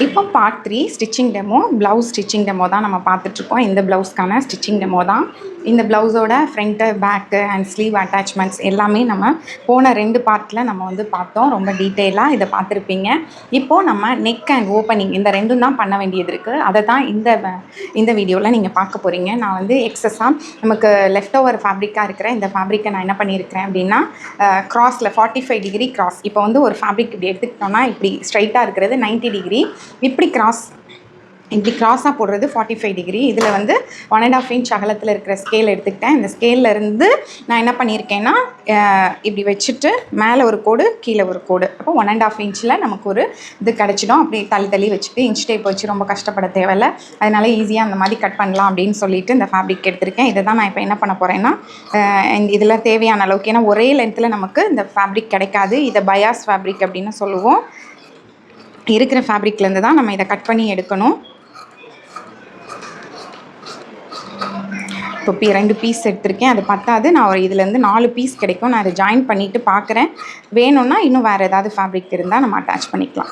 இப்போ part 3 stitching demo, blouse stitching demo தான் நம்ம பார்த்துட்ருக்கோம். இந்த ப்ளவுஸ்க்கான ஸ்டிச்சிங் டெமோ தான். இந்த ப்ளவுஸோட front, back and sleeve attachments எல்லாமே நம்ம போன 2 பார்ட்டில் நம்ம வந்து பார்த்தோம். ரொம்ப டீட்டெயிலாக இதை பார்த்துருப்பீங்க. இப்போது நம்ம நெக் அண்ட் ஓப்பனிங் இந்த 2ம் தான் பண்ண வேண்டியது இருக்குது. அதை தான் இந்த வீடியோவில் நீங்கள் பார்க்க போகிறீங்க. நான் வந்து எக்ஸஸாக நமக்கு லெஃப்ட் ஓவர் ஃபேப்ரிக்காக இருக்கிற இந்த ஃபேப்ரிக்கை நான் என்ன பண்ணியிருக்கிறேன் அப்படின்னா, க்ராஸில் 45 டிகிரி கிராஸ். இப்போ வந்து ஒரு ஃபேப்ரிக் இப்படி எடுத்துக்கிட்டோம்னா இப்படி ஸ்ட்ரைட்டாக இருக்கிறது 90 டிகிரி, இப்படி கிராஸாக போடுறது 45 டிகிரி. இதில் வந்து 1.5 இன்ச் அகலத்தில் இருக்கிற ஸ்கேல் எடுத்துக்கிட்டேன். இந்த ஸ்கேலில் இருந்து நான் என்ன பண்ணியிருக்கேன்னா, இப்படி வச்சுட்டு மேலே ஒரு கோடு, கீழே ஒரு கோடு, அப்போ 1.5 இன்ச்சில் நமக்கு ஒரு இது கிடச்சிடும். அப்படி தள்ளி வச்சுட்டு இன்ச் டேப் வச்சு ரொம்ப கஷ்டப்பட தேவையில்லை. அதனால் ஈஸியாக அந்த மாதிரி கட் பண்ணலாம் அப்படின்னு சொல்லிட்டு இந்த ஃபேப்ரிக் எடுத்திருக்கேன். இதை தான் நான் இப்போ என்ன பண்ண போகிறேன்னா, இதில் தேவையான அளவுக்கு, ஏன்னா ஒரே லென்த்தில் நமக்கு இந்த ஃபேப்ரிக் கிடைக்காது. இதை பயாஸ் ஃபேப்ரிக் அப்படின்னு சொல்லுவோம். இருக்கிற ஃபேப்ரிக்லேருந்து தான் நம்ம இதை கட் பண்ணி எடுக்கணும். இப்போ 2 பீஸ் எடுத்திருக்கேன், அது பத்தாது. நான் இதுலேருந்து 4 பீஸ் கிடைக்கும். நான் இதை ஜாயின் பண்ணிவிட்டு பார்க்குறேன். வேணும்னா இன்னும் வேறு ஏதாவது ஃபேப்ரிக் இருந்தால் நம்ம அட்டாச் பண்ணிக்கலாம்.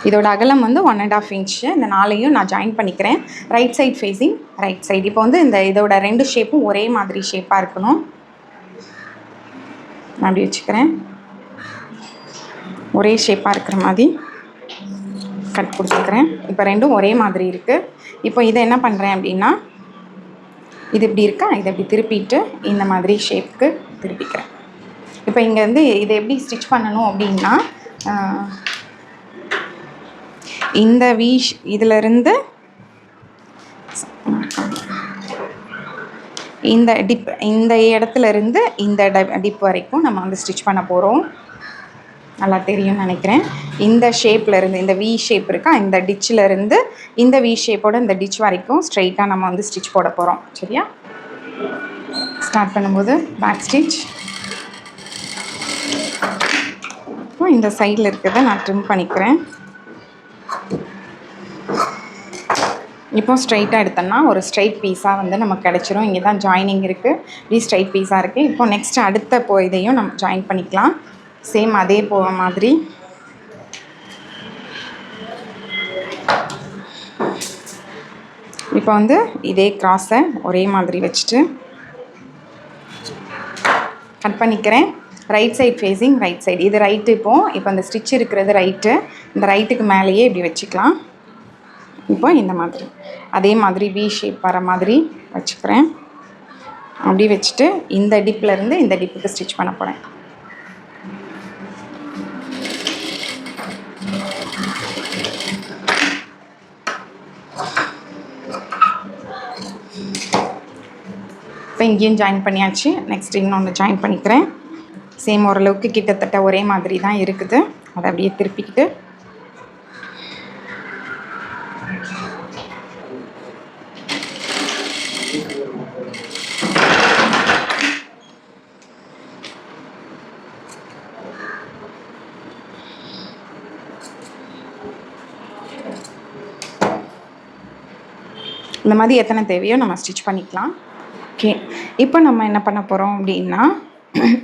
இதோட அகலம் வந்து 1.5 இன்ச்சு. இந்த 4ஐயும் நான் ஜாயின் பண்ணிக்கிறேன். Right side facing right side. இப்போ வந்து இதோட 2 ஷேப்பும் ஒரே மாதிரி ஷேப்பாக இருக்கணும். நான் அப்படி வச்சுக்கிறேன். ஒரே ஷேப்பாக இருக்கிற மாதிரி கட் கொடுத்துக்கிறேன். இப்போ 2ம் ஒரே மாதிரி இருக்குது. இப்போ இதை என்ன பண்ணுறேன் அப்படின்னா, இது இப்படி இருக்கா, இதை இப்படி திருப்பிட்டு இந்த மாதிரி ஷேப்புக்கு திருப்பிக்கிறேன். இப்போ இங்கே வந்து இதை எப்படி ஸ்டிச் பண்ணணும் அப்படின்னா, இந்த இதிலிருந்து இந்த இடத்துல இருந்து இந்த டிப் வரைக்கும் நம்ம வந்து ஸ்டிச் பண்ண போகிறோம். நல்லா தெரியும்னு நினைக்கிறேன். இந்த ஷேப்லேருந்து, இந்த வி ஷேப் இருக்கா, இந்த டிச்சிலேருந்து இந்த வி ஷேப்போட இந்த டிச் வரைக்கும் ஸ்ட்ரெயிட்டாக நம்ம வந்து ஸ்டிச் போட போகிறோம். சரியா? ஸ்டார்ட் பண்ணும்போது பேக் ஸ்டிச். இப்போ இந்த சைடில் இருக்கிறத நான் ட்ரிம் பண்ணிக்கிறேன். இப்போ ஸ்ட்ரைட்டாக எடுத்தோம்னா ஒரு ஸ்ட்ரைட் பீஸாக வந்து நமக்கு கிடச்சிரும். இங்கே தான் ஜாயினிங் இருக்குது, இப்படி ஸ்ட்ரைட் பீஸாக இருக்குது. இப்போ நெக்ஸ்ட் அடுத்த இதையும் நம்ம ஜாயின் பண்ணிக்கலாம். சேம் அதே மாதிரி இப்போ வந்து இதே கிராஸை ஒரே மாதிரி வச்சுட்டு கட் பண்ணிக்கிறேன். Right side facing right side. இது ரைட்டு. இப்போ இந்த ஸ்டிச் இருக்கிறது ரைட்டு. இந்த ரைட்டுக்கு மேலேயே இப்படி வச்சுக்கலாம். இப்போ இந்த மாதிரி அதே மாதிரி வி ஷேப் வர மாதிரி வச்சுக்கிறேன். அப்படி வச்சுட்டு இந்த டிப்லேருந்து இந்த டிப்புக்கு ஸ்டிச் பண்ண போகிறேன். இப்போ இங்கேயும் ஜாயின் பண்ணியாச்சு. நெக்ஸ்ட் இன்னொன்று ஜாயின் பண்ணிக்கிறேன். சேம் ஓரளவுக்கு கிட்டத்தட்ட ஒரே மாதிரி தான் இருக்குது. அதை அப்படியே திருப்பிக்கிட்டு இந்த மாதிரி எத்தனை தேவையோ நம்ம ஸ்டிச் பண்ணிக்கலாம். ஓகே, இப்போ நம்ம என்ன பண்ண போகிறோம் அப்படின்னா,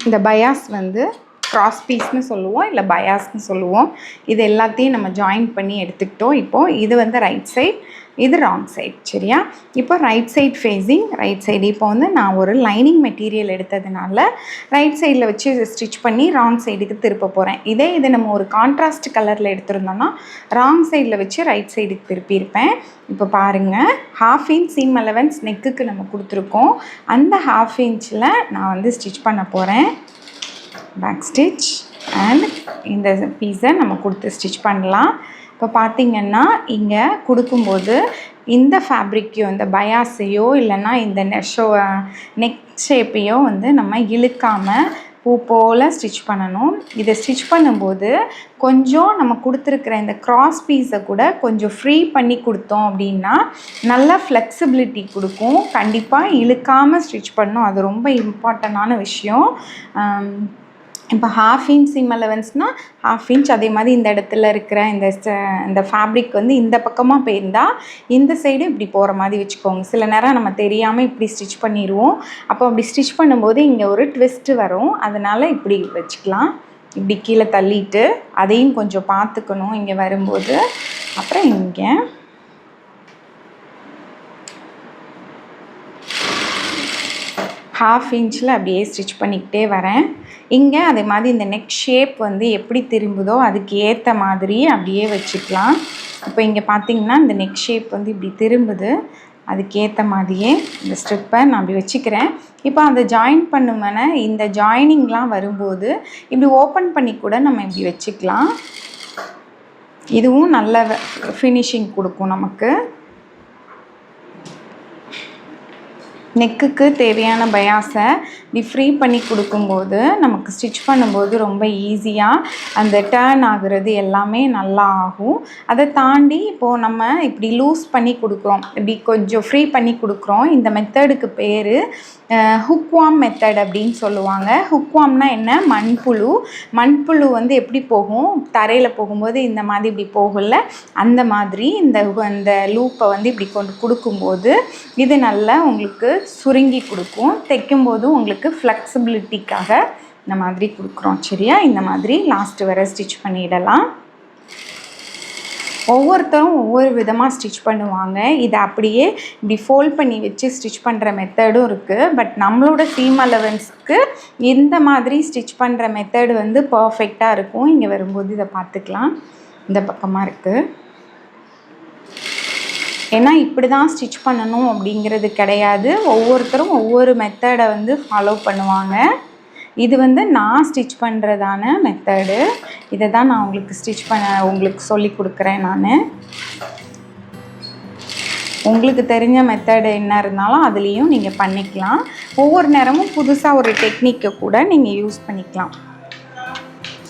இந்த பயாஸ் வந்து கிராஸ் பீஸ்னு சொல்லுவோம், இல்லை பயாஸ்னு சொல்லுவோம். இது எல்லாத்தையும் நம்ம ஜாயின் பண்ணி எடுத்துக்கிட்டோம். இப்போது இது வந்து ரைட் சைட், இது ராங் சைட். சரியா? இப்போ right side facing right side. இப்போ வந்து நான் ஒரு லைனிங் மெட்டீரியல் எடுத்ததுனால ரைட் சைடில் வச்சு ஸ்டிச் பண்ணி ராங் சைடுக்கு திருப்ப போகிறேன். இது நம்ம ஒரு கான்ட்ராஸ்ட் கலரில் எடுத்திருந்தோம்னா ராங் சைடில் வச்சு ரைட் சைடுக்கு திருப்பியிருப்பேன். இப்போ பாருங்கள், 1/2 இன்ச் சீம் அலவன்ஸ் நெக்குக்கு நம்ம கொடுத்துருக்கோம். அந்த 1/2 இன்ச்சில் நான் வந்து ஸ்டிச் பண்ண போகிறேன். பேக் ஸ்டிச் அண்ட் இந்த பீஸை நம்ம கொடுத்து ஸ்டிச் பண்ணலாம். இப்போ பார்த்திங்கன்னா இங்கே கொடுக்கும்போது இந்த ஃபேப்ரிக்கையோ இந்த பயாஸையோ இல்லைன்னா இந்த நெக் ஷேப்பையோ வந்து நம்ம இழுக்காமல் பூ போல் ஸ்டிச் பண்ணணும். இதை ஸ்டிச் பண்ணும்போது கொஞ்சம் நம்ம கொடுத்துருக்குற இந்த கிராஸ் பீஸை கூட கொஞ்சம் ஃப்ரீ பண்ணி கொடுத்தோம் அப்படின்னா நல்லா ஃப்ளெக்சிபிலிட்டி கொடுக்கும். கண்டிப்பாக இழுக்காமல் ஸ்டிச் பண்ணணும். அது ரொம்ப இம்பார்ட்டண்டான விஷயம். இப்போ 1/2 இன்ச் சீம் அலவன்ஸ்னால் 1/2 இன்ச். அதே மாதிரி இந்த இடத்துல இருக்கிற இந்த ஃபேப்ரிக் வந்து இந்த பக்கமாக போயிருந்தால் இந்த சைடு இப்படி போகிற மாதிரி வச்சுக்கோங்க. சில நேரம் நம்ம தெரியாமல் இப்படி ஸ்டிச் பண்ணிடுவோம். அப்போ அப்படி ஸ்டிச் பண்ணும்போது இங்கே ஒரு ட்விஸ்ட்டு வரும். அதனால் இப்படி வச்சுக்கலாம். இப்படி கீழே தள்ளிட்டு அதையும் கொஞ்சம் பார்த்துக்கணும் இங்கே வரும்போது. அப்புறம் இங்கே ½ இன்ச்சில் அப்படியே ஸ்டிச் பண்ணிக்கிட்டே வரேன். இங்கே அதே மாதிரி இந்த நெக் ஷேப் வந்து எப்படி திரும்புதோ அதுக்கு ஏற்ற மாதிரி அப்படியே வச்சுக்கலாம். இப்போ இங்கே பார்த்திங்கன்னா இந்த நெக் ஷேப் வந்து இப்படி திரும்புது, அதுக்கேற்ற மாதிரியே இந்த ஸ்ட்ரிப்பை நான் அப்படி வச்சுக்கிறேன். இப்போ அந்த ஜாயின் பண்ணுமென இந்த ஜாயினிங்லாம் வரும்போது இப்படி ஓப்பன் பண்ணி கூட நம்ம இப்படி வச்சுக்கலாம். இதுவும் நல்ல ஃபினிஷிங் கொடுக்கும் நமக்கு. நெக்குக்கு தேவையான பயாஸை இப்படி ஃப்ரீ பண்ணி கொடுக்கும்போது நமக்கு ஸ்டிச் பண்ணும்போது ரொம்ப ஈஸியாக அந்த டர்ன் ஆகுறது எல்லாமே நல்லா ஆகும். அதை தாண்டி இப்போது நம்ம இப்படி லூஸ் பண்ணி கொடுக்குறோம், இப்படி கொஞ்சம் ஃப்ரீ பண்ணி கொடுக்குறோம். இந்த மெத்தடுக்கு பேர் ஹுக்வார்ம் மெத்தட் அப்படின்னு சொல்லுவாங்க. ஹுக்வார்ம்னா என்ன? மண்புழு. மண்புழு வந்து எப்படி போகும், தரையில் போகும்போது இந்த மாதிரி இப்படி போகல, அந்த மாதிரி இந்த லூப்பை வந்து இப்படி கொண்டு கொடுக்கும்போது இது நல்லா உங்களுக்கு சுருங்கி கொடுக்கும். தைக்கும்போது உங்களுக்கு ஃப்ளெக்சிபிலிட்டிக்காக இந்த மாதிரி கொடுக்குறோம். சரியா? இந்த மாதிரி லாஸ்ட்டு வரை ஸ்டிச் பண்ணிடலாம். ஒவ்வொருத்தரும் ஒவ்வொரு விதமாக ஸ்டிச் பண்ணுவாங்க. இதை அப்படியே இப்படி ஃபோல்ட் பண்ணி வச்சு ஸ்டிச் பண்ணுற மெத்தடும் இருக்குது. பட் நம்மளோட சீம் அலவன்ஸ்க்கு இந்த மாதிரி ஸ்டிச் பண்ணுற மெத்தடு வந்து பர்ஃபெக்டாக இருக்கும். இங்கே வரும்போது இதை பார்த்துக்கலாம். இந்த பக்கமாக இருக்குது. ஏன்னா இப்படி தான் ஸ்டிச் பண்ணணும் அப்படிங்கிறது கிடையாது. ஒவ்வொருத்தரும் ஒவ்வொரு மெத்தடை வந்து ஃபாலோ பண்ணுவாங்க. இது வந்து நான் ஸ்டிச் பண்ணுறதான மெத்தடு. இதை தான் நான் உங்களுக்கு சொல்லி கொடுக்குறேன். நான் உங்களுக்கு தெரிஞ்ச மெத்தடு என்ன இருந்தாலும் அதுலேயும் நீங்கள் பண்ணிக்கலாம். ஒவ்வொரு நேரமும் புதுசாக ஒரு டெக்னிக்கை கூட நீங்கள் யூஸ் பண்ணிக்கலாம்.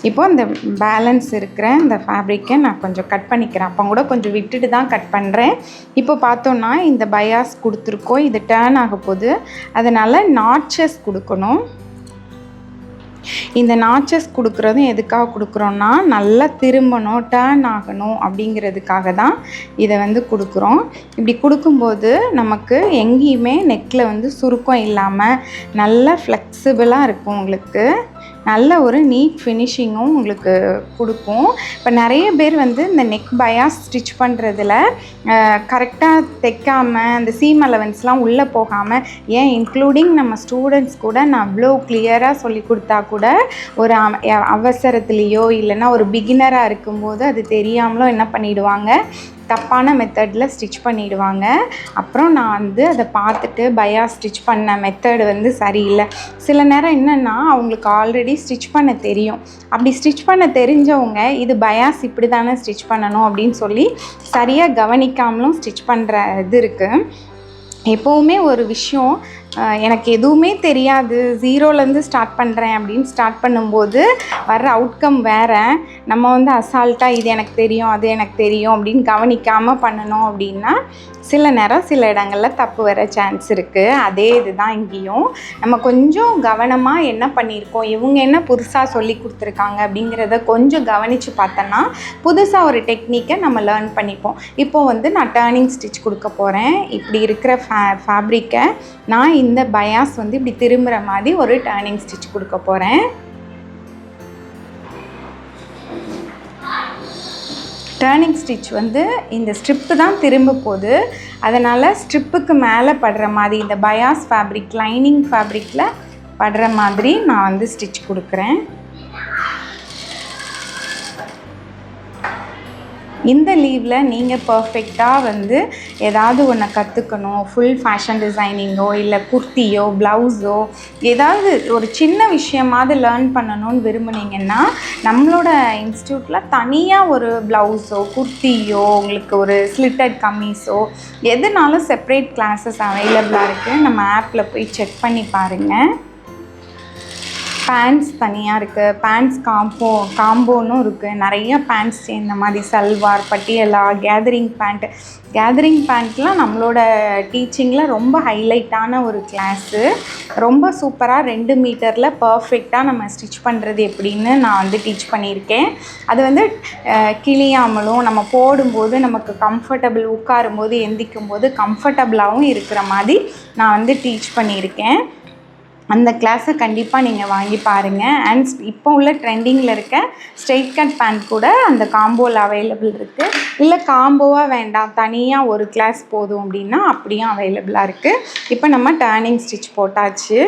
இப்போ இந்த பேலன்ஸ் இருக்கிற இந்த ஃபேப்ரிக்கை நான் கொஞ்சம் கட் பண்ணிக்கிறேன். அப்போ கூட கொஞ்சம் விட்டுட்டு தான் கட் பண்ணுறேன். இப்போ பார்த்தோன்னா இந்த பயாஸ் கொடுத்துருக்கோம், இது டர்ன் ஆக போகுது. அதனால் நாட்சஸ் கொடுக்கணும். இந்த நாட்சஸ் கொடுக்குறதும் எதுக்காக கொடுக்குறோன்னா நல்லா திரும்பணும், டர்ன் ஆகணும் அப்படிங்கிறதுக்காக தான் இதை வந்து கொடுக்குறோம். இப்படி கொடுக்கும்போது நமக்கு எங்கேயுமே நெக்கில் வந்து சுருக்கம் இல்லாமல் நல்லா ஃப்ளெக்சிபிளாக இருக்கும். உங்களுக்கு நல்ல ஒரு நீட் ஃபினிஷிங்கும் உங்களுக்கு கொடுக்கும். இப்போ நிறைய பேர் வந்து இந்த நெக் பயாஸ் ஸ்டிச் பண்ணுறதுல கரெக்டாக தைக்காமல் அந்த சீம் அலவன்ஸ்லாம் உள்ளே போகாமல், ஏன் இன்க்ளூடிங் நம்ம ஸ்டூடெண்ட்ஸ் கூட நான் அவ்வளோ கிளியராக சொல்லி கொடுத்தா கூட ஒரு அவசரத்துலேயோ இல்லைன்னா ஒரு பிகினராக இருக்கும்போது அது தெரியாமலோ என்ன பண்ணிவிடுவாங்க, தப்பான மெத்தடில் ஸ்டிச் பண்ணிவிடுவாங்க. அப்புறம் நான் வந்து அதை பார்த்துட்டு பயாஸ் ஸ்டிச் பண்ண மெத்தடு வந்து சரியில்லை. சில நேரம் என்னென்னா அவங்களுக்கு ஆல்ரெடி ஸ்டிச் பண்ண தெரியும். அப்படி ஸ்டிச் பண்ண தெரிஞ்சவங்க இது பயாஸ் இப்படி தானே ஸ்டிச் பண்ணணும் அப்படின்னு சொல்லி சரியாக கவனிக்காமலும் ஸ்டிச் பண்ணுற இது இருக்குது. எப்போவுமே ஒரு விஷயம் எனக்கு எதுவுமே தெரியாது, ஜீரோலேருந்து ஸ்டார்ட் பண்ணுறேன் அப்படின்னு ஸ்டார்ட் பண்ணும்போது வர்ற அவுட்கம் வேறு. நம்ம வந்து அசால்ட்டாக இது எனக்கு தெரியும் அது எனக்கு தெரியும் அப்படின்னு கவனிக்காமல் பண்ணணும் அப்படின்னா சில நேரம் சில இடங்களில் தப்பு வர சான்ஸ் இருக்குது. அதே இது தான் இங்கேயும். நம்ம கொஞ்சம் கவனமாக என்ன பண்ணியிருக்கோம், இவங்க என்ன புதுசாக சொல்லி கொடுத்துருக்காங்க அப்படிங்கிறத கொஞ்சம் கவனித்து பார்த்தோன்னா புதுசாக ஒரு டெக்னிக்கை நம்ம லேர்ன் பண்ணிப்போம். இப்போது வந்து நான் டர்னிங் ஸ்டிச் கொடுக்க போகிறேன். இப்படி இருக்கிற ஃபேப்ரிக்கை நான் இந்த பயாஸ் வந்து இப்படி திரும்புகிற மாதிரி ஒரு டர்னிங் ஸ்டிச் கொடுக்க போகிறேன். டர்னிங் ஸ்டிச் வந்து இந்த ஸ்ட்ரிப்பு தான் திரும்ப போகுது. அதனால் ஸ்ட்ரிப்புக்கு மேலே படுற மாதிரி இந்த பயாஸ் ஃபேப்ரிக் லைனிங் ஃபேப்ரிக்கில் படுற மாதிரி நான் வந்து ஸ்டிச் கொடுக்குறேன். இந்த லீவில் நீங்கள் பர்ஃபெக்டாக வந்து ஏதாவது ஒன்று கற்றுக்கணும், ஃபுல் ஃபேஷன் டிசைனிங்கோ இல்லை குர்த்தியோ ப்ளவுஸோ ஏதாவது ஒரு சின்ன விஷயமாவது லேர்ன் பண்ணணும்னு விரும்புனீங்கன்னா நம்மளோட இன்ஸ்டியூட்டில் தனியாக ஒரு ப்ளவுஸோ குர்த்தியோ உங்களுக்கு ஒரு ஸ்லிட்டட் கம்மீஸோ எதுனாலும் செப்ரேட் கிளாஸஸ் அவைலபிளாக இருக்குது. நம்ம ஆப்பில் போய் செக் பண்ணி பாருங்கள். பேண்ட்ஸ் தனியாக இருக்குது, பேண்ட்ஸ் காம்போனும் இருக்குது. நிறைய பேண்ட்ஸ் இந்த மாதிரி சல்வார் பட்டியலா கேதரிங் பேண்ட்லாம் நம்மளோட டீச்சிங்கில் ரொம்ப ஹைலைட்டான ஒரு கிளாஸு. ரொம்ப சூப்பராக 2 மீட்டரில் பர்ஃபெக்டாக நம்ம ஸ்டிச் பண்ணுறது எப்படின்னு நான் வந்து டீச் பண்ணியிருக்கேன். அது வந்து கிளியாமலும் நம்ம போடும்போது நமக்கு கம்ஃபர்டபுள், உட்காரும்போது எந்திக்கும் போது கம்ஃபர்டபுளாகவும் இருக்கிற மாதிரி நான் வந்து டீச் பண்ணியிருக்கேன். அந்த கிளாஸை கண்டிப்பாக நீங்கள் வாங்கி பாருங்கள். அண்ட் இப்போ உள்ள ட்ரெண்டிங்கில் இருக்க ஸ்ட்ரெயிட் கட் பேண்ட் கூட அந்த காம்போவில் அவைலபிள் இருக்குது. இல்லை காம்போவாக வேண்டாம், தனியாக ஒரு கிளாஸ் போதும் அப்படின்னா அப்படியும் அவைலபிளாக இருக்குது. இப்போ நம்ம டர்னிங் ஸ்டிச் போட்டாச்சு.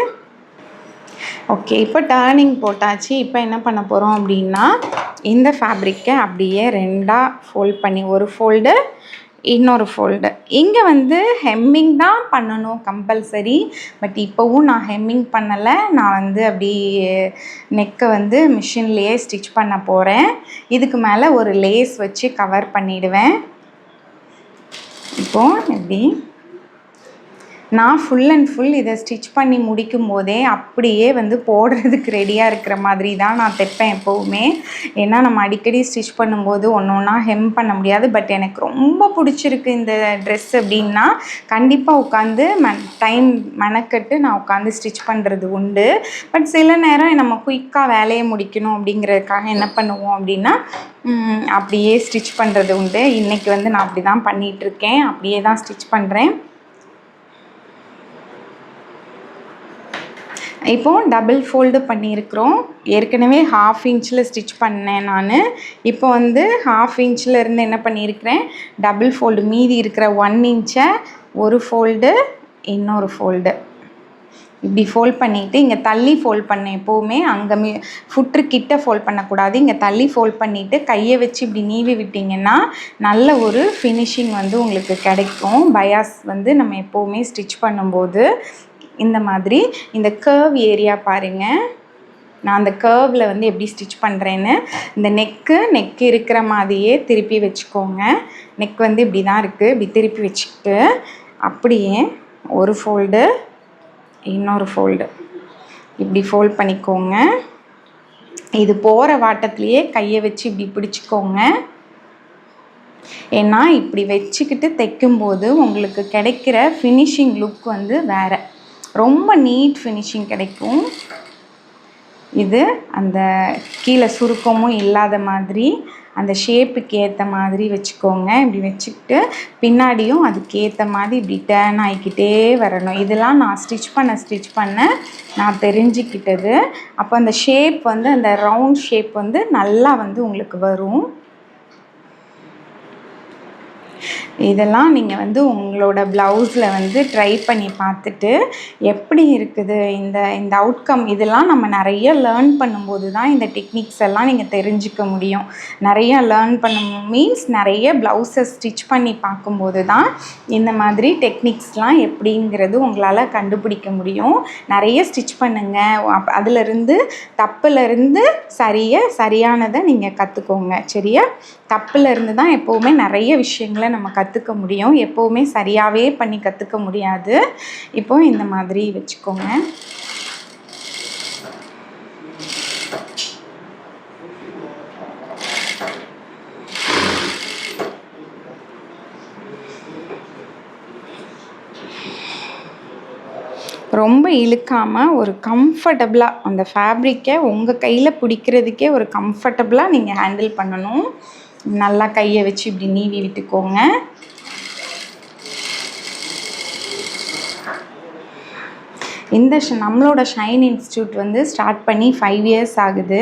ஓகே, இப்போ டர்னிங் போட்டாச்சு. இப்போ என்ன பண்ண போகிறோம் அப்படின்னா, இந்த ஃபேப்ரிக்கை அப்படியே 2ஆக ஃபோல்ட் பண்ணி, ஒரு ஃபோல்டு இன்னொரு ஃபோல்டு. இங்கே வந்து ஹெம்மிங் தான் பண்ணணும் கம்பல்சரி. பட் இப்போவும் நான் ஹெம்மிங் பண்ணலை. நான் வந்து அப்படி நெக்கை வந்து மிஷின்லேயே ஸ்டிச் பண்ண போகிறேன். இதுக்கு மேலே ஒரு லேஸ் வச்சு கவர் பண்ணிவிடுவேன். இப்போது எப்படி நான் ஃபுல் அண்ட் ஃபுல் இதை ஸ்டிச் பண்ணி முடிக்கும் போதே அப்படியே வந்து போடுறதுக்கு ரெடியாக இருக்கிற மாதிரி தான் நான் தைப்பேன் எப்போவுமே. ஏன்னா நம்ம அடிக்கடி ஸ்டிச் பண்ணும்போது ஒன்று ஒன்றா ஹெம் பண்ண முடியாது. பட் எனக்கு ரொம்ப பிடிச்சிருக்கு இந்த ட்ரெஸ் அப்படின்னா கண்டிப்பாக உட்காந்து டைம் மெனக்கட்டு நான் உட்காந்து ஸ்டிச் பண்ணுறது உண்டு. பட் சில நேரம் நம்ம குயிக்காக வேலையை முடிக்கணும் அப்படிங்கிறதுக்காக என்ன பண்ணுவோம் அப்படின்னா அப்படியே ஸ்டிச் பண்ணுறது உண்டு. இன்றைக்கி வந்து நான் அப்படி தான் பண்ணிகிட்ருக்கேன். அப்படியே தான் ஸ்டிச் பண்ணுறேன். இப்போது டபுள் ஃபோல்டு பண்ணியிருக்கிறோம். ஏற்கனவே 1/2 இன்ச்சில் ஸ்டிச் பண்ணேன் நான். இப்போ வந்து 1/2 இன்ச்சில் இருந்து என்ன பண்ணியிருக்கிறேன், டபுள் ஃபோல்டு மீதி இருக்கிற 1 இன்ச்சை ஒரு ஃபோல்டு இன்னொரு ஃபோல்டு இப்படி ஃபோல்ட் பண்ணிவிட்டு இங்கே தள்ளி ஃபோல்ட் பண்ணேன். எப்போவுமே அங்கே ஃபுட்ரு கிட்ட ஃபோல்ட் பண்ணக்கூடாது. இங்கே தள்ளி ஃபோல்ட் பண்ணிவிட்டு கையை வச்சு இப்படி நீவி விட்டிங்கன்னா நல்ல ஒரு ஃபினிஷிங் வந்து உங்களுக்கு கிடைக்கும். பயாஸ் வந்து நம்ம எப்போவுமே ஸ்டிச் பண்ணும்போது இந்த மாதிரி இந்த கர்வ் ஏரியா பாருங்கள். நான் அந்த கர்வில் வந்து எப்படி ஸ்டிச் பண்ணுறேன்னு, இந்த நெக்கு இருக்கிற மாதிரியே திருப்பி வச்சுக்கோங்க. நெக் வந்து இப்படி தான் இருக்குது. இப்படி திருப்பி வச்சுக்கிட்டு அப்படியே ஒரு ஃபோல்டு இன்னொரு ஃபோல்டு இப்படி ஃபோல்ட் பண்ணிக்கோங்க. இது போகிற வாட்டத்துலேயே கையை வச்சு இப்படி பிடிச்சிக்கோங்க. ஏன்னா இப்படி வச்சுக்கிட்டு தைக்கும்போது உங்களுக்கு கிடைக்கிற ஃபினிஷிங் லுக் வந்து வேறு, ரொம்ப நீட் ஃபினிஷிங் கிடைக்கும். இது அந்த கீழே சுருக்கமும் இல்லாத மாதிரி அந்த ஷேப்புக்கு ஏற்ற மாதிரி வச்சுக்கோங்க. இப்படி வச்சுக்கிட்டு பின்னாடியும் அதுக்கேற்ற மாதிரி இப்படி டேர்ன் ஆகிக்கிட்டே வரணும். இதெல்லாம் நான் ஸ்டிச் பண்ண நான் தெரிஞ்சுக்கிட்டது. அப்போ அந்த ஷேப் வந்து அந்த ரவுண்ட் ஷேப் வந்து நல்லா வந்து உங்களுக்கு வரும். இதெல்லாம் நீங்கள் வந்து உங்களோட ப்ளவுஸில் வந்து ட்ரை பண்ணி பார்த்துட்டு எப்படி இருக்குது இந்த அவுட்கம், இதெல்லாம் நம்ம நிறைய லேர்ன் பண்ணும்போது தான் இந்த டெக்னிக்ஸ் எல்லாம் நீங்கள் தெரிஞ்சுக்க முடியும். நிறைய லேர்ன் பண்ண மீன்ஸ் நிறைய ப்ளவுஸை ஸ்டிச் பண்ணி பார்க்கும்போது தான் இந்த மாதிரி டெக்னிக்ஸ்லாம் எப்படிங்கிறது உங்களால் கண்டுபிடிக்க முடியும். நிறைய ஸ்டிச் பண்ணுங்கள். அதிலிருந்து தப்புலேருந்து சரியானதை நீங்கள் கற்றுக்கோங்க. சரியா? தப்புலேருந்து தான் எப்போவுமே நிறைய விஷயங்களை நம்ம கற்றுக்க முடியும். எப்போவுமே சரியாகவே பண்ணி கற்றுக்க முடியாது. இப்போது இந்த மாதிரி வச்சுக்கோங்க. ரொம்ப இழுக்காமல் ஒரு கம்ஃபர்டபுளாக அந்த ஃபேப்ரிக்கை உங்கள் கையில் பிடிக்கிறதுக்கே ஒரு கம்ஃபர்டபுளாக நீங்கள் ஹேண்டில் பண்ணணும். நல்லா கையை வச்சு இப்படி நீவி விட்டுக்கோங்க. இந்த நம்மளோட ஷைன் இன்ஸ்டியூட் வந்து ஸ்டார்ட் பண்ணி 5 இயர்ஸ் ஆகுது.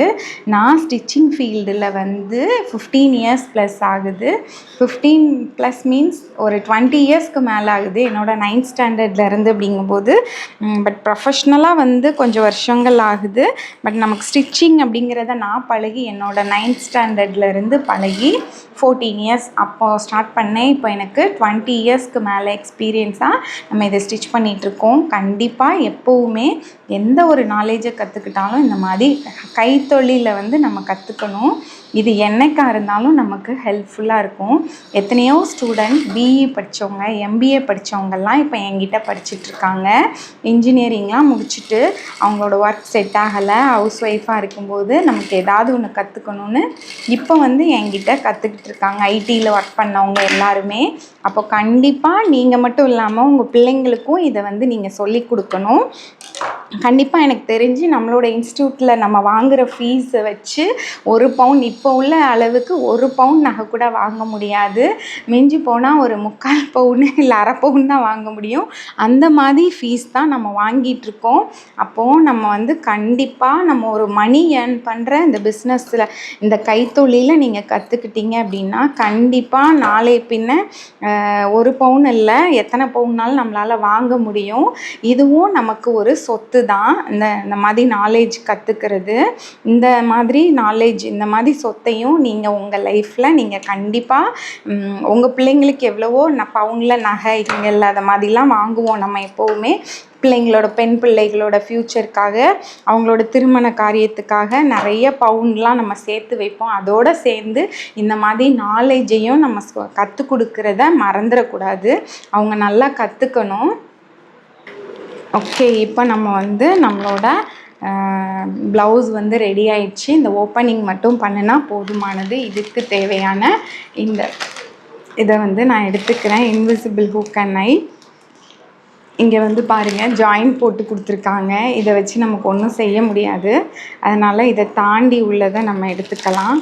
நான் ஸ்டிச்சிங் ஃபீல்டில் வந்து 15 இயர்ஸ் ப்ளஸ் ஆகுது. 15+ மீன்ஸ் ஒரு 20 இயர்ஸ்க்கு மேலே ஆகுது என்னோடய 9th ஸ்டாண்டர்ட்லேருந்து அப்படிங்கும்போது. பட் ப்ரொஃபஷ்னலாக வந்து கொஞ்சம் வருஷங்கள் ஆகுது. பட் நமக்கு ஸ்டிச்சிங் அப்படிங்கிறத நான் பழகி என்னோட 9th ஸ்டாண்டர்ட்லேருந்து பழகி 14 இயர்ஸ் அப்போது ஸ்டார்ட் பண்ணேன். இப்போ எனக்கு 20 இயர்ஸ்க்கு மேலே எக்ஸ்பீரியன்ஸாக நம்ம இதை ஸ்டிச் பண்ணிகிட்ருக்கோம். கண்டிப்பாக எப்போவுமே எந்த ஒரு நாலேஜை கற்றுக்கிட்டாலும் இந்த மாதிரி கைத்தொழிலை வந்து நம்ம கற்றுக்கணும். இது என்னைக்காக இருந்தாலும் நமக்கு ஹெல்ப்ஃபுல்லாக இருக்கும். எத்தனையோ ஸ்டூடெண்ட் பிஇ படித்தவங்க, எம்பிஏ படித்தவங்கெல்லாம் இப்போ என்கிட்ட படிச்சுட்ருக்காங்க. இன்ஜினியரிங்லாம் முடிச்சுட்டு அவங்களோட ஒர்க் செட் ஆகலை, ஹவுஸ் ஒய்ஃபாக இருக்கும்போது நமக்கு ஏதாவது ஒன்று கற்றுக்கணுன்னு இப்போ வந்து என்கிட்ட கற்றுக்கிட்டு இருக்காங்க. ஐடியில் ஒர்க் பண்ணவங்க எல்லாருமே. அப்போ கண்டிப்பாக நீங்கள் மட்டும் இல்லாமல் உங்கள் பிள்ளைங்களுக்கும் இதை வந்து நீங்கள் சொல்லி கொடுக்கணும். கண்டிப்பாக எனக்கு தெரிஞ்சு நம்மளோட இன்ஸ்டியூட்டில் நம்ம வாங்குகிற ஃபீஸை வச்சு 1 பவுன் இப்போ உள்ள அளவுக்கு 1 பவுன் நகை கூட வாங்க முடியாது. மிஞ்சி போனால் ஒரு 3/4 பவுனு இல்லை 1/2 பவுன் தான் வாங்க முடியும். அந்த மாதிரி ஃபீஸ் தான் நம்ம வாங்கிட்டுருக்கோம். அப்போது நம்ம வந்து கண்டிப்பாக நம்ம ஒரு மணி ஏர்ன் பண்ணுற இந்த பிஸ்னஸில் இந்த கைத்தொழிலை நீங்கள் கற்றுக்கிட்டீங்க அப்படின்னா கண்டிப்பாக நாளை பின்ன 1 பவுன் இல்லை எத்தனை பவுன்னாலும் நம்மளால் வாங்க முடியும். இதுவும் நமக்கு ஒரு சொத்து தான். இந்த மாதிரி நாலேஜ் கற்றுக்கிறது, இந்த மாதிரி நாலேஜ், இந்த மாதிரி சொத்தையும் நீங்கள் உங்கள் லைஃப்பில் நீங்கள் கண்டிப்பாக உங்கள் பிள்ளைங்களுக்கு எவ்வளவோ பவுனில் நகை இங்கே இல்லாத மாதிரிலாம் வாங்குவோம் நம்ம எப்போவுமே. பிள்ளைங்களோட பெண் பிள்ளைகளோட ஃப்யூச்சருக்காக, அவங்களோட திருமண காரியத்துக்காக நிறைய பவுன்லாம் நம்ம சேர்த்து வைப்போம். அதோடு சேர்ந்து இந்த மாதிரி நாலேஜையும் நம்ம கற்றுக் கொடுக்குறத மறந்துடக்கூடாது. அவங்க நல்லா கற்றுக்கணும். ஓகே, இப்போ நம்ம வந்து நம்மளோட ப்ளவுஸ் வந்து ரெடி ஆயிடுச்சு. இந்த ஓப்பனிங் மட்டும் பண்ணினா போதுமானது. இதுக்கு தேவையான இதை வந்து நான் எடுத்துக்கிறேன். Invisible hook and eye. இங்கே வந்து பாருங்கள் ஜாயின் போட்டு கொடுத்துருக்காங்க. இதை வச்சு நமக்கு ஒன்றும் செய்ய முடியாது. அதனால் இதை தாண்டி உள்ளதை நம்ம எடுத்துக்கலாம்.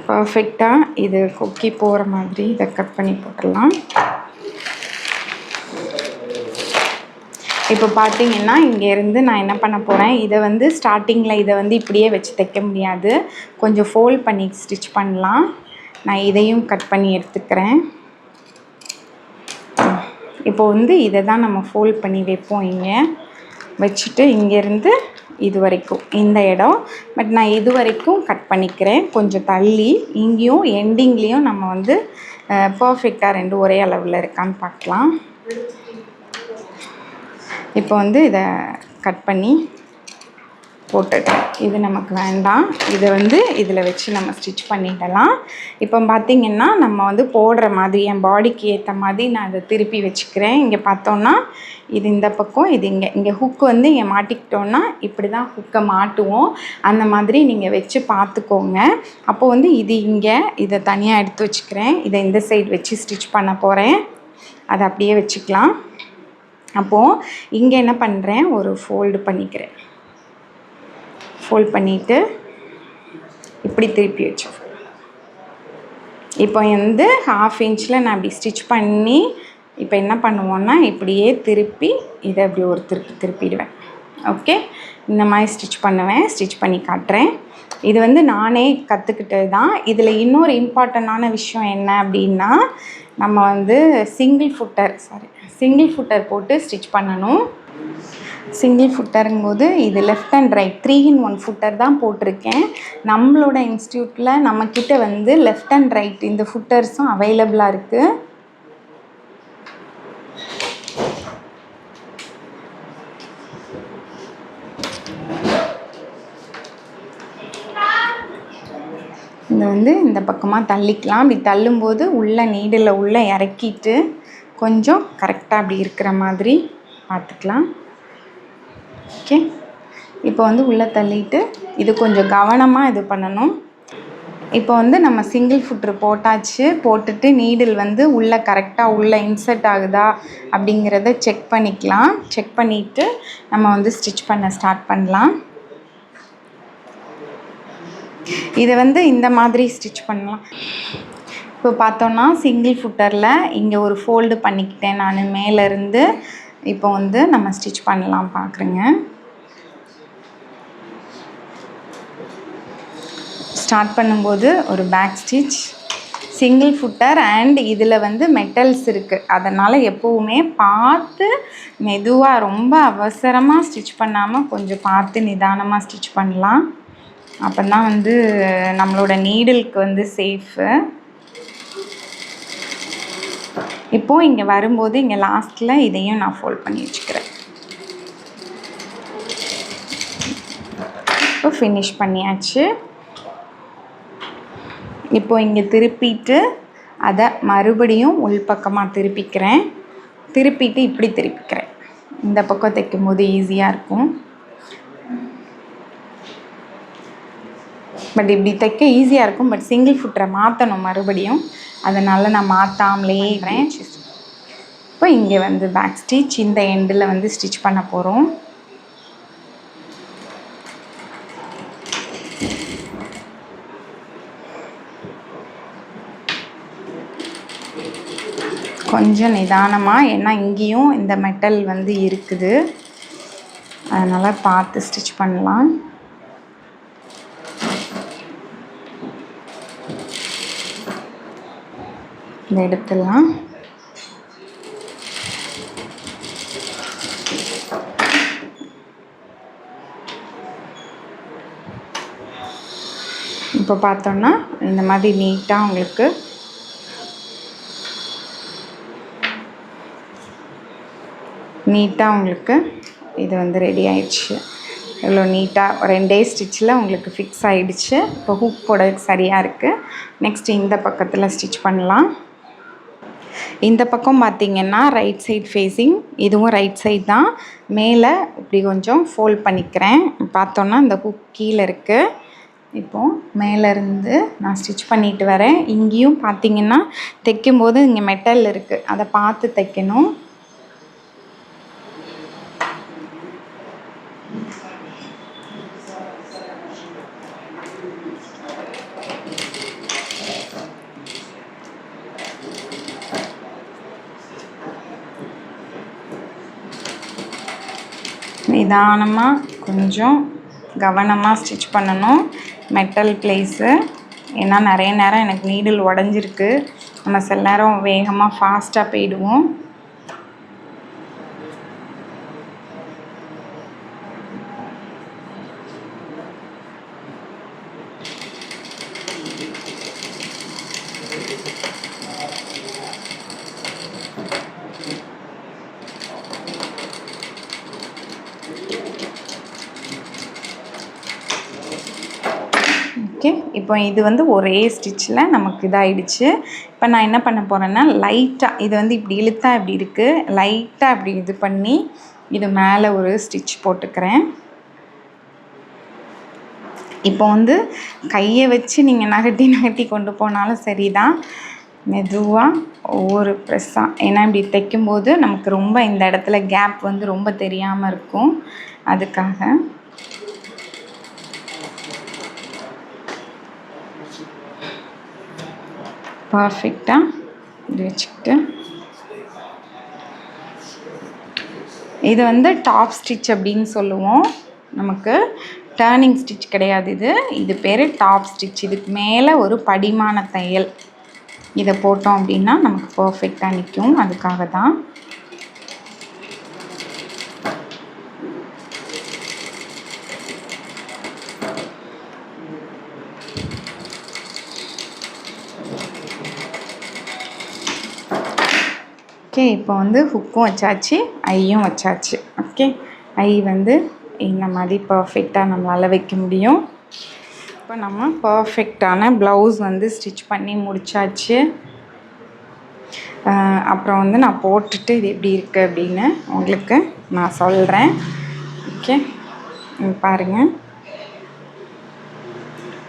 பர்ஃபெக்டாக இது கொக்கி போகிற மாதிரி இதை கட் பண்ணி போட்டுடலாம். இப்போ பார்த்தீங்கன்னா இங்கேருந்து நான் என்ன பண்ண போகிறேன், இதை வந்து ஸ்டார்டிங்கில் இதை வந்து இப்படியே வச்சு தைக்க முடியாது, கொஞ்சம் ஃபோல்ட் பண்ணி ஸ்டிச் பண்ணலாம். நான் இதையும் கட் பண்ணி எடுத்துக்கிறேன். இப்போ வந்து இதை தான் நம்ம ஃபோல்ட் பண்ணி வைப்போம். இங்கே வச்சுட்டு இங்கேருந்து இது வரைக்கும் இந்த இடம், பட் நான் இது வரைக்கும் கட் பண்ணிக்கிறேன். கொஞ்சம் தள்ளி இங்கேயும் எண்டிங்லேயும் நம்ம வந்து பர்ஃபெக்டாக 2 ஒரே அளவில் இருக்கான்னு பார்க்கலாம். இப்போ வந்து இதை கட் பண்ணி போட்டுட்டேன். இது நமக்கு வேண்டாம். இதை வந்து இதில் வச்சு நம்ம ஸ்டிச் பண்ணிடலாம். இப்போ பார்த்திங்கன்னா நம்ம வந்து போடுற மாதிரி என் பாடிக்கு ஏற்ற மாதிரி நான் இதை திருப்பி வச்சுக்கிறேன். இங்கே பார்த்தோன்னா இது இந்த பக்கம், இது இங்கே ஹுக்கு வந்து இங்கே மாட்டிக்கிட்டோன்னா இப்படி தான் ஹுக்கை மாட்டுவோம். அந்த மாதிரி நீங்கள் வச்சு பார்த்துக்கோங்க. அப்போ வந்து இது இங்கே இதை தனியாக எடுத்து வச்சுக்கிறேன். இதை இந்த சைடு வச்சு ஸ்டிச் பண்ண போகிறேன். அதை அப்படியே வச்சுக்கலாம். அப்போது இங்கே என்ன பண்ணுறேன், ஒரு ஃபோல்டு பண்ணிக்கிறேன். ஃபோல்ட் பண்ணிவிட்டு இப்படி திருப்பி வச்சு, இப்போ வந்து 1/2 இன்ச்சில் நான் இப்படி ஸ்டிச் பண்ணி இப்போ என்ன பண்ணுவோன்னா இப்படியே திருப்பி இதை அப்படி ஒரு திருப்பிடுவேன். ஓகே, இந்த மாதிரி ஸ்டிச் பண்ணுவேன். ஸ்டிச் பண்ணி காட்டுறேன். இது வந்து நானே கற்றுக்கிட்டது தான். இதில் இன்னொரு இம்பார்ட்டண்ட்டான விஷயம் என்ன அப்படின்னா, நம்ம வந்து சிங்கிள் ஃபுட்டர் போட்டு ஸ்டிச் பண்ணணும். சிங்கிள் ஃபுட்டருங்கும்போது இது left and right 3 in 1 footer தான் போட்டிருக்கேன். நம்மளோட இன்ஸ்டியூட்டில் நம்மக்கிட்ட வந்து லெஃப்ட் அண்ட் ரைட் இந்த ஃபுட்டர்ஸும் அவைலபிளாக இருக்குது. இதை வந்து இந்த பக்கமாக தள்ளிக்கலாம். அப்படி தள்ளும்போது உள்ள நீடில் உள்ளே இறக்கிட்டு கொஞ்சம் கரெக்டாக அப்படி இருக்கிற மாதிரி பார்த்துக்கலாம். ஓகே, இப்போ வந்து உள்ளே தள்ளிட்டு இது கொஞ்சம் கவனமாக இது பண்ணணும். இப்போ வந்து நம்ம சிங்கிள் ஃபுட்ரு போட்டாச்சு. போட்டுட்டு நீடில் வந்து உள்ளே கரெக்டாக உள்ளே இன்சர்ட் ஆகுதா அப்படிங்கிறத செக் பண்ணிக்கலாம். செக் பண்ணிவிட்டு நம்ம வந்து ஸ்டிச் பண்ண ஸ்டார்ட் பண்ணலாம். இதை வந்து இந்த மாதிரி ஸ்டிச் பண்ணலாம். இப்போ பார்த்தோன்னா சிங்கிள் ஃபுட்டரில் இங்கே ஒரு ஃபோல்டு பண்ணிக்கிட்டேன் நான் மேலேருந்து. இப்போ வந்து நம்ம ஸ்டிச் பண்ணலாம் பார்க்குறேங்க. ஸ்டார்ட் பண்ணும்போது ஒரு back stitch, single footer and இதில் வந்து மெட்டல்ஸ் இருக்குது. அதனால் எப்போவுமே பார்த்து மெதுவாக, ரொம்ப அவசரமாக ஸ்டிச் பண்ணாமல் கொஞ்சம் பார்த்து நிதானமாக ஸ்டிச் பண்ணலாம். அப்போ தான் வந்து நம்மளோட நீடிலுக்கு வந்து சேஃபு. இப்போது இங்கே வரும்போது இங்கே லாஸ்ட்டில் இதையும் நான் ஃபோல்ட் பண்ணி வச்சுக்கிறேன். இப்போ ஃபினிஷ் பண்ணியாச்சு. இப்போ இங்கே திருப்பிட்டு அதை மறுபடியும் உள்பக்கமாக திருப்பிக்கிறேன். திருப்பிட்டு இப்படி திருப்பிக்கிறேன். இந்த பக்கம் தைக்கும்போது ஈஸியாக இருக்கும். பட் இப்படி தைக்க ஈஸியாக இருக்கும். பட் சிங்கிள் ஃபுட்டரை மாற்றணும் மறுபடியும். அதனால் நான் மாற்றாமலே இருக்கிறேன். இப்போ இப்போ இங்கே வந்து பேக் ஸ்டிச் இந்த எண்டில் வந்து ஸ்டிச் பண்ண போகிறோம். கொஞ்சம் நிதானமாக, ஏன்னா இங்கேயும் இந்த மெட்டல் வந்து இருக்குது, அதனால் பார்த்து ஸ்டிச் பண்ணலாம். இதை எடுத்துடலாம். இப்போ பார்த்தோன்னா இந்த மாதிரி நீட்டாக உங்களுக்கு இது வந்து ரெடி ஆயிடுச்சு. இவ்வளோ நீட்டாக 2 ஸ்டிச்சில் உங்களுக்கு ஃபிக்ஸ் ஆகிடுச்சு. இப்போ ஹூக் போடுறதுக்கு சரியாக இருக்குது. நெக்ஸ்ட்டு இந்த பக்கத்தில் ஸ்டிச் பண்ணலாம். இந்த பக்கம் பார்த்திங்கன்னா ரைட் சைட் ஃபேஸிங், இதுவும் ரைட் சைட் தான். மேலே இப்படி கொஞ்சம் ஃபோல்ட் பண்ணிக்கிறேன். பார்த்தோன்னா இந்த ஹூக் கீழே இருக்குது. இப்போது மேலேருந்து நான் ஸ்டிச் பண்ணிட்டு வரேன். இங்கேயும் பார்த்திங்கன்னா தைக்கும்போது இங்கே மெட்டல் இருக்குது, அதை பார்த்து தைக்கணும். நிதானமாக கொஞ்சம் கவனமாக ஸ்டிச் பண்ணணும் மெட்டல் பிளேஸு. ஏன்னா நிறைய நேரம் எனக்கு நீடில் உடஞ்சிருக்கு. நம்ம சில நேரம் வேகமாக ஃபாஸ்ட்டாக போயிடுவோம். ஓகே, இப்போ இது வந்து ஒரே ஸ்டிச்சில் நமக்கு இதாகிடுச்சு. இப்போ நான் என்ன பண்ண போகிறேன்னா லைட்டாக இது வந்து இப்படி இழுத்தா இப்படி இருக்குது, லைட்டாக இப்படி இது பண்ணி இது மேலே ஒரு ஸ்டிச் போட்டுக்கிறேன். இப்போ வந்து கையை வச்சு நீங்கள் நகட்டி கொண்டு போனாலும் சரி தான், மெதுவாக ஒவ்வொரு ப்ரெஸ்ஸாக, ஏன்னா இப்படி தைக்கும்போது நமக்கு ரொம்ப இந்த இடத்துல கேப் வந்து ரொம்ப தெரியாமல் இருக்கும். அதுக்காக பர்ஃபெக்டாக இப்படி வச்சுக்கிட்டு, இது வந்து டாப் ஸ்டிச் அப்படின்னு சொல்லுவோம். நமக்கு டர்னிங் ஸ்டிச் கிடையாது, இது பேர் டாப் ஸ்டிச். இதுக்கு மேலே ஒரு படிமான தையல் இதை போட்டோம் அப்படின்னா நமக்கு பர்ஃபெக்டாக நிற்கும். அதுக்காக தான். ஓகே, இப்போ வந்து ஹுக்கும் வச்சாச்சு, ஐயும் வச்சாச்சு. ஓகே, ஐ வந்து இந்த மாதிரி பர்ஃபெக்டாக நம்மளால் வைக்க முடியும். இப்போ நம்ம பர்ஃபெக்டான ப்ளவுஸ் வந்து ஸ்டிச் பண்ணி முடித்தாச்சு. அப்புறம் வந்து நான் போட்டுட்டு இது எப்படி இருக்குது அப்படின்னு உங்களுக்கு நான் சொல்கிறேன். ஓகே, பாருங்கள்.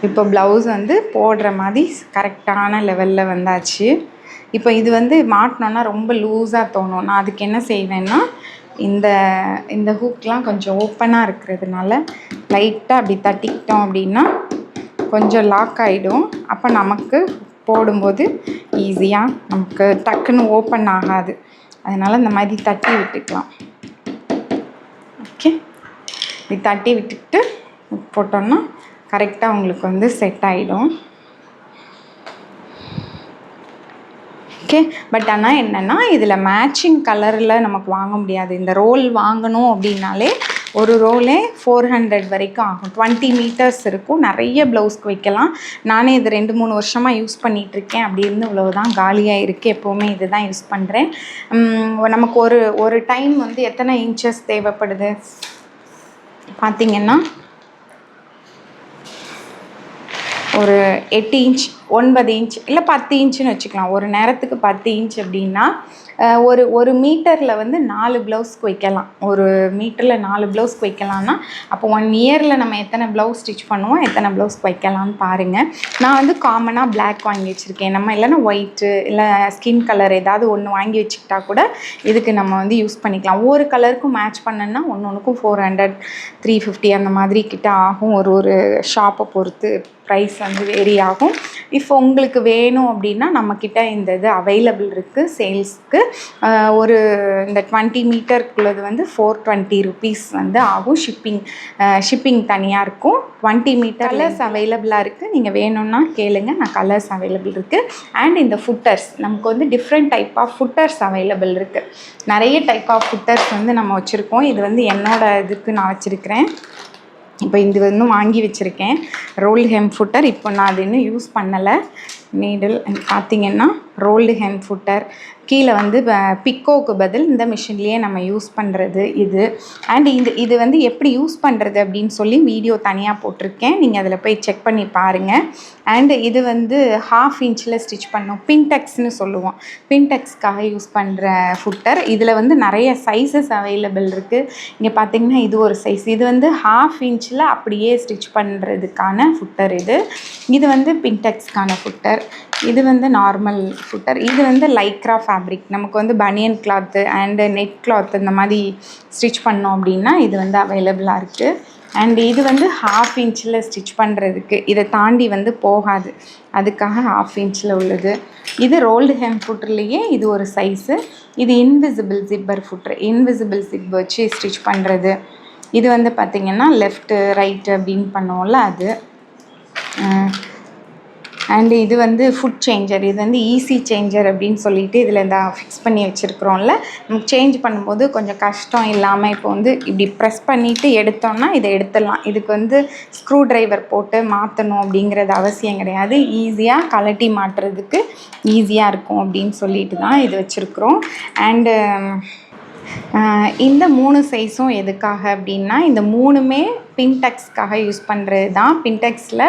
இப்போ ப்ளவுஸ் வந்து போடுற மாதிரி கரெக்டான லெவலில் வந்தாச்சு. இப்போ இது வந்து மாட்டினோன்னா ரொம்ப லூஸாக தோணும். நான் அதுக்கு என்ன செய்வேன்னா இந்த ஹூக்லாம் கொஞ்சம் ஓப்பனாக இருக்கிறதுனால லைட்டாக அப்படி தட்டிக்கிட்டோம் அப்படின்னா கொஞ்சம் லாக் ஆகிடும். அப்போ நமக்கு போடும்போது ஈஸியாக நமக்கு டக்குன்னு ஓப்பன் ஆகாது. அதனால் இந்த மாதிரி தட்டி விட்டுக்கலாம். ஓகே, இப்படி தட்டி விட்டுக்கிட்டு போட்டோன்னா கரெக்டாக உங்களுக்கு வந்து செட் ஆகிடும். ஓகே, பட் ஆனால் என்னென்னா இதில் மேட்சிங் கலரில் நமக்கு வாங்க முடியாது. இந்த ரோல் வாங்கணும் அப்படின்னாலே ஒரு ரோலே 400 வரைக்கும் ஆகும். 20 மீட்டர்ஸ் இருக்கும். நிறைய ப்ளவுஸ்க்கு வைக்கலாம். நானே இது 2-3 வருஷமாக யூஸ் பண்ணிகிட்ருக்கேன். அப்படி இருந்து இவ்வளவுதான் காலியாக இருக்குது. எப்போவுமே இது தான் யூஸ் பண்ணுறேன். நமக்கு ஒரு டைம் வந்து எத்தனை இன்ச்சஸ் தேவைப்படுது பார்த்திங்கன்னா ஒரு 8 இன்ச் 9 இன்ச் இல்லை 10 இன்ச்சுன்னு வச்சுக்கலாம். ஒரு நேரத்துக்கு 10 இன்ச் அப்படின்னா ஒரு மீட்டரில் வந்து 4 ப்ளவுஸ்க்கு வைக்கலாம். ஒரு மீட்டரில் 4 ப்ளவுஸ்க்கு வைக்கலாம்னா அப்போ 1 இயரில் நம்ம எத்தனை ப்ளவுஸ் ஸ்டிச் பண்ணுவோம், எத்தனை ப்ளவுஸ்க்கு வைக்கலாம்னு பாருங்கள். நான் வந்து காமனாக பிளாக் வாங்கி வச்சுருக்கேன். நம்ம இல்லைன்னா ஒயிட்டு இல்லை ஸ்கின் கலர் ஏதாவது ஒன்று வாங்கி வச்சுக்கிட்டா கூட இதுக்கு நம்ம வந்து யூஸ் பண்ணிக்கலாம். ஒவ்வொரு கலருக்கும் மேட்ச் பண்ணணுன்னா ஒன்றுக்கும் 400 350 அந்த மாதிரி கிட்ட ஆகும். ஒரு ஷாப்பை பொறுத்து ப்ரைஸ் வந்து வேரி ஆகும். இப்போ உங்களுக்கு வேணும் அப்படின்னா நம்மக்கிட்ட இந்த இது அவைலபிள் இருக்குது சேல்ஸ்க்கு. இந்த 20 மீட்டருக்குள்ளது வந்து 420 ருபீஸ் வந்து ஆகும். ஷிப்பிங் தனியாக இருக்கும். 20 மீட்டர் கலர்ஸ் அவைலபிளாக இருக்குது. நீங்கள் வேணும்னா கேளுங்க, நான் கலர்ஸ் அவைலபிள் இருக்குது. அண்ட் இந்த ஃபுட்டர்ஸ் நமக்கு வந்து different type of footers available இருக்குது. நிறைய டைப் ஆஃப் ஃபுட்டர்ஸ் வந்து நம்ம வச்சுருக்கோம். இது வந்து என்னோடய இதுக்கு நான் வச்சுருக்கிறேன். இப்போ இது இன்னும் வாங்கி வச்சுருக்கேன் ரோல்டு ஹெம் ஃபுட்டர். இப்போ நான் அது இன்னும் யூஸ் பண்ணலை. நீடில் பார்த்திங்கன்னா ரோல்டு ஹெம் ஃபுட்டர். கீழே வந்து பிக்கோக்கு பதில் இந்த மிஷின்லேயே நம்ம யூஸ் பண்ணுறது இது. அண்ட் இது வந்து எப்படி யூஸ் பண்ணுறது அப்படின்னு சொல்லி வீடியோ தனியாக போட்டிருக்கேன். நீங்கள் அதில் போய் செக் பண்ணி பாருங்கள். அண்டு இது வந்து 1/2 இன்ச்சில் ஸ்டிச் பண்ணோம். பின்டெக்ஸ்னு சொல்லுவோம். பின்டெக்ஸ்க்காக யூஸ் பண்ணுற ஃபுட்டர். இதில் வந்து நிறைய சைஸஸ் அவைலபிள் இருக்குது. இங்கே பார்த்திங்கன்னா இது ஒரு சைஸ். இது வந்து 1/2 இன்ச்சில் அப்படியே ஸ்டிச் பண்ணுறதுக்கான ஃபுட்டர் இது. இது வந்து பின்டெக்ஸ்க்கான ஃபுட்டர். இது வந்து நார்மல் ஃபுட்டர். இது வந்து லைக்ரா ஃபேப்ரிக். நமக்கு வந்து பனியன் கிளாத்து அண்டு நெட் கிளாத் இந்த மாதிரி ஸ்டிச் பண்ணோம் அப்படின்னா இது வந்து அவைலபிளாக இருக்குது. அண்ட் இது வந்து 1/2 இன்ச்சில் ஸ்டிச் பண்ணுறதுக்கு இதை தாண்டி வந்து போகாது, அதுக்காக 1/2 இன்ச்சில் உள்ளது. இது ரோல்டு ஹெம் ஃபுட்டர்லேயே இது ஒரு சைஸு. இது இன்விசிபிள் ஜிப்பர் ஃபுட்ரு. இன்விசிபிள் ஜிப் வச்சு ஸ்டிச் பண்ணுறது. இது வந்து பார்த்திங்கன்னா லெஃப்ட்டு ரைட்டு அப்படின்னு பண்ணுவோம்ல அது. அண்டு இது வந்து ஃபுட் சேஞ்சர். இது வந்து ஈஸி சேஞ்சர் அப்படின்னு சொல்லிட்டு இதில் இந்த ஃபிக்ஸ் பண்ணி வச்சுருக்குறோம்ல. நமக்கு சேஞ்ச் பண்ணும்போது கொஞ்சம் கஷ்டம் இல்லாமல் இப்போ வந்து இப்படி ப்ரெஸ் பண்ணிவிட்டு எடுத்தோம்னா இதை எடுத்துடலாம். இதுக்கு வந்து ஸ்க்ரூ ட்ரைவர் போட்டு மாற்றணும் அப்படிங்கிறது அவசியம் கிடையாது. ஈஸியாக கழட்டி மாட்டுறதுக்கு ஈஸியாக இருக்கும் அப்படின்னு சொல்லிட்டு தான் இது வச்சுருக்குறோம். அண்டு இந்த 3 சைஸும் எதுக்காக அப்படின்னா இந்த 3மே பின்டெக்ஸ்க்காக யூஸ் பண்ணுறது தான். பின்டெக்ஸில்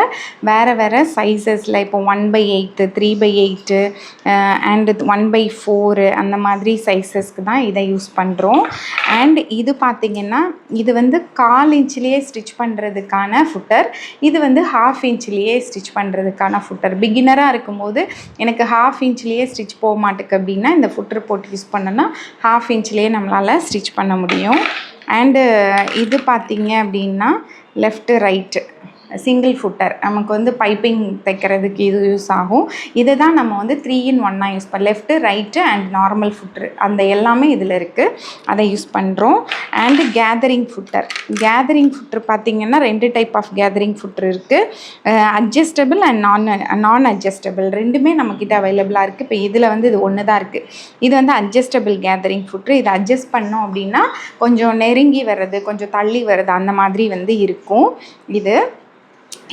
வேறு சைஸஸில் இப்போ 1/8 3/8 அண்டு 1/4 அந்த மாதிரி சைஸஸ்க்கு தான் இதை யூஸ் பண்ணுறோம். அண்ட் இது பார்த்திங்கன்னா இது வந்து 1/4 இன்ச்சிலேயே ஸ்டிச் பண்ணுறதுக்கான ஃபுட்டர். இது வந்து 1/2 இன்ச்சிலேயே ஸ்டிச் பண்ணுறதுக்கான ஃபுட்டர். பிகினராக இருக்கும்போது எனக்கு 1/2 இன்ச்சிலேயே ஸ்டிச் போக மாட்டேக்கு அப்படின்னா இந்த ஃபுட்டர் போட்டு யூஸ் பண்ணோன்னா 1/2 இன்ச்சிலேயே நம்மளால் ஸ்டிச் பண்ண முடியும். அண்டு இது பார்த்திங்க அப்படின்னா லெஃப்ட்டு ரைட்டு சிங்கிள் ஃபுட்டர். நமக்கு வந்து பைப்பிங் தைக்கிறதுக்கு இது யூஸ் ஆகும். இதை தான் நம்ம வந்து 3-in-1 யூஸ் பண்ண லெஃப்ட்டு ரைட்டு அண்ட் நார்மல் ஃபுட்ரு அந்த எல்லாமே இதில் இருக்குது. அதை யூஸ் பண்ணுறோம். அண்டு கேதரிங் ஃபுட்டர் பார்த்திங்கன்னா 2 டைப் ஆஃப் கேதரிங் ஃபுட்ரு இருக்குது. அட்ஜஸ்டபிள் அண்ட் நான் அட்ஜஸ்டபிள் ரெண்டுமே நம்மக்கிட்ட அவைலபிளாக இருக்குது. இப்போ இதில் வந்து இது ஒன்று தான் இருக்குது. இது வந்து அட்ஜஸ்டபிள் கேதரிங் ஃபுட்ரு. இதை அட்ஜஸ்ட் பண்ணோம் அப்படின்னா கொஞ்சம் நெருங்கி வர்றது கொஞ்சம் தள்ளி வர்றது அந்த மாதிரி வந்து இருக்கும்.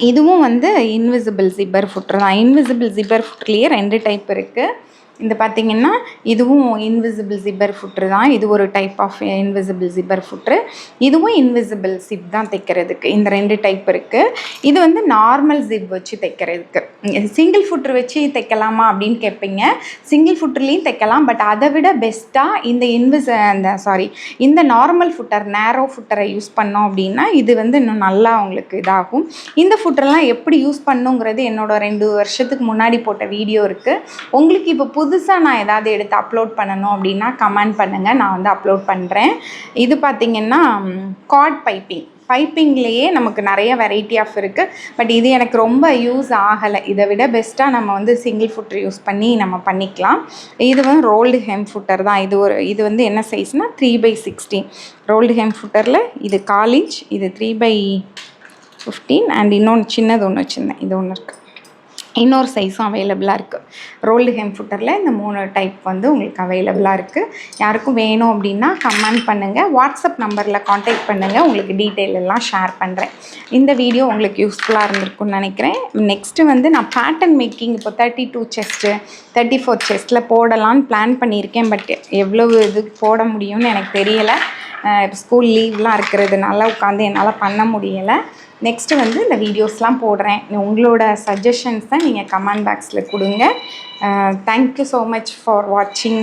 இதுவும் வந்து இன்விசிபிள் ஜிப்பர் ஃபுட்ரு தான். இன்விசிபிள் ஜிப்பர் ஃபுட்லேயே 2 டைப் இருக்குது. இந்த பார்த்திங்கன்னா இதுவும் இன்விசிபிள் ஜிப்பர் ஃபுட்ரு தான். இது ஒரு டைப் ஆஃப் இன்விசிபிள் ஜிப்பர் ஃபுட்ரு. இதுவும் இன்விசிபிள் ஜிப் தான் தைக்கிறதுக்கு. இந்த 2 டைப் இருக்குது. இது வந்து நார்மல் ஜிப் வச்சு தைக்கிறதுக்கு. சிங்கிள் ஃபுட்ரு வச்சு தைக்கலாமா அப்படின்னு கேட்பீங்க. சிங்கிள் ஃபுட்ருலேயும் தைக்கலாம். பட் அதை விட பெஸ்ட்டாக இந்த நார்மல் ஃபுட்டர் நேரோ ஃபுட்டரை யூஸ் பண்ணோம் அப்படின்னா இது வந்து இன்னும் நல்லா உங்களுக்கு இதாகும். இந்த ஃபுட்டரெல்லாம் எப்படி யூஸ் பண்ணுங்கிறது என்னோட 2 வருஷத்துக்கு முன்னாடி போட்ட வீடியோ இருக்குது. உங்களுக்கு இப்போ புதுசாக நான் ஏதாவது எடுத்து அப்லோட் பண்ணணும் அப்படின்னா கமெண்ட் பண்ணுங்கள், நான் வந்து அப்லோட் பண்ணுறேன். இது பார்த்திங்கன்னா கார்ட் பைப்பிங்லேயே நமக்கு நிறைய வெரைட்டி ஆஃப் இருக்குது. பட் இது எனக்கு ரொம்ப யூஸ் ஆகலை. இதை விட பெஸ்ட்டாக நம்ம வந்து சிங்கிள் ஃபுட்டர் யூஸ் பண்ணி நம்ம பண்ணிக்கலாம். இது வந்து ரோல்டு ஹெம் ஃபுட்டர் தான். இது வந்து என்ன சைஸ்னால் 3/16 ரோல்டு ஹெம் ஃபுட்டரில் இது 1/4 இன்ச், இது 3/15 அண்ட் இன்னொன்று சின்னது ஒன்று வச்சுருந்தேன். இது ஒன்று இருக்குது. இன்னொரு சைஸும் அவைலபிளாக இருக்குது. ரோல்டு ஹெம் ஃபுட்டரில் இந்த 3 டைப் வந்து உங்களுக்கு அவைலபிளாக இருக்குது. யாருக்கும் வேணும் அப்படின்னா கமெண்ட் பண்ணுங்கள். வாட்ஸ்அப் நம்பரில் காண்டாக்ட் பண்ணுங்கள். உங்களுக்கு டீட்டெயில் எல்லாம் ஷேர் பண்ணுறேன். இந்த வீடியோ உங்களுக்கு யூஸ்ஃபுல்லாக இருந்திருக்கும்னு நினைக்கிறேன். நெக்ஸ்ட்டு வந்து நான் பேட்டர்ன் மேக்கிங் இப்போ 32 செஸ்ட்டு 34 செஸ்ட்டில் போடலான்னு பிளான் பண்ணியிருக்கேன். பட் எவ்வளவு இது போட முடியும்னு எனக்கு தெரியலை. ஸ்கூல் லீவ்லாம் இருக்கிறதுனால உட்காந்து என்னால் பண்ண முடியலை. நெக்ஸ்ட்டு வந்து இந்த வீடியோஸ்லாம் போடுறேன். உங்களோட சஜஷன்ஸை நீங்கள் கமெண்ட் பாக்ஸில் கொடுங்க. தேங்க்யூ ஸோ மச் ஃபார் வாட்சிங்.